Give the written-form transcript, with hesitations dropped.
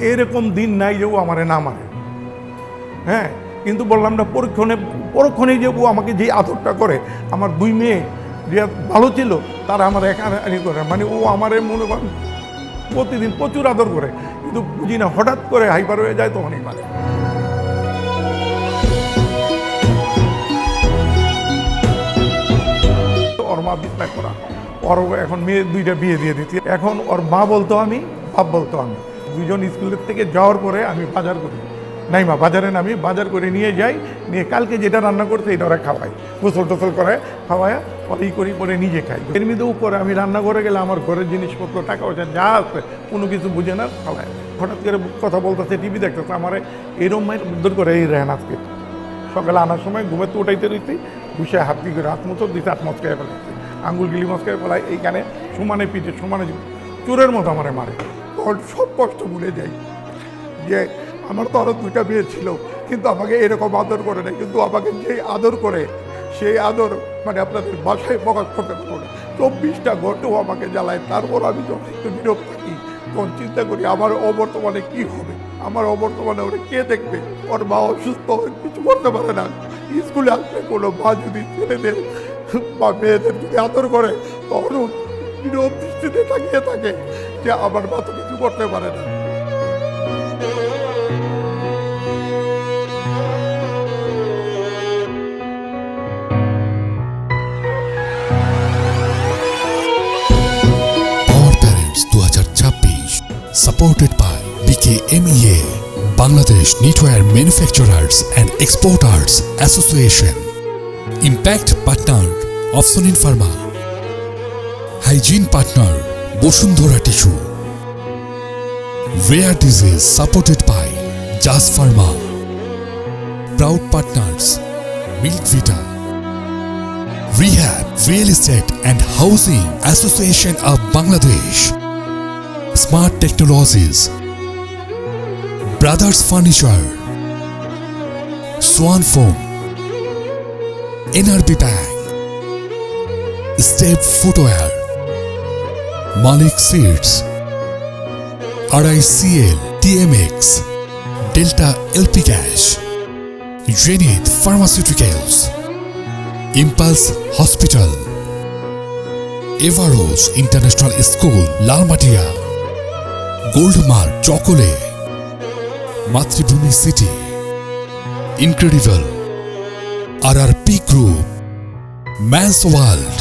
এরকম দিন নাই যে ও আমারে না মারে। হ্যাঁ, কিন্তু বললাম না পরক্ষণে যে ও আমাকে যে আদরটা করে, আমার 2 মেয়ে যে ভালো ছিল তারা আমার একানি করে, মানে ও আমারে মনে করেন প্রতিদিন প্রচুর আদর করে, কিন্তু বুঝি না হঠাৎ করে হাইপার হয়ে যায় তখনই মারে। ওর মা বিছনা করা, ওর এখন মেয়ে 2টা বিয়ে দিয়ে দিচ্ছি। এখন ওর মা বলতো আমি, বাপ বলতো আমি। 2জন স্কুলের থেকে যাওয়ার পরে আমি বাজার করি, নাই মা বাজারে নামি, বাজার করে নিয়ে যাই, নিয়ে কালকে যেটা রান্না করছে এটা ওরা খাওয়াই, গোসল টোসল করে খাওয়ায় পরে করি, পরে নিজে খাই। এর মধ্যেও করে আমি রান্না করে গেলে আমার ঘরের জিনিসপত্র টাকা পয়সা যা আছে কোনো কিছু বুঝে না, খাওয়ায়। হঠাৎ করে কথা বলতেছে, টিভি দেখতেছে, আমার এরম মায়ের উদ্ধার করে এই রেহান আজকে সকালে আনার সময় ঘুমেতে উঠাইতে রয়েছি, বসে হাত দিয়ে হাত মতো দিতে হাত মচকায় ফেলাইছে, আঙ্গুল গিলি মচকায় ফেলায়, এইখানে সমানে পিঠে সমানে চোরের মতো আমারে মারে। তখন সব কষ্ট ভুলে যাই যে আমার তো আরও 2টা বিয়ে ছিল, কিন্তু আমাকে এরকম আদর করে না, কিন্তু আমাকে যে আদর করে সেই আদর মানে আপনাদের বাসায় প্রকাশ করতে পারবো না। 24টা ঘন্টাও আমাকে জ্বালায়। তারপর আমি যখন একটু নীরব থাকি তখন চিন্তা করি আমার অবর্তমানে কি হবে, আমার অবর্তমানে ওরা কে দেখবে। ওর মা অসুস্থ, কিছু করতে পারে না। স্কুলে আসলে কোনো মা যদি ছেলেদের বা মেয়েদের যদি আদর করে তখন নীরব দৃষ্টিতে তাকিয়ে থাকে যে আমার মা তো কিছু করতে পারে না। Supported by BKMEA, Bangladesh Knitwear Manufacturers and Exporters Association. Impact Partner Opsonin Pharma. Hygiene Partner Boshundhora Tissue. Rare Disease supported by Jas Pharma. Proud Partners Milk Vita. Rehab Real Estate and Housing Association of Bangladesh. Smart Technologies, Brothers Furniture, Swan Foam, NRB Bank, Step Footwear, Malik Seeds, RICL, TMX, Delta LP Cash, Zenith Pharmaceuticals, Impulse Hospital, Evaros International School, Lalmatia, Goldmark Chocolate, Matribhumi City, Incredible, RRP Group, Man's World,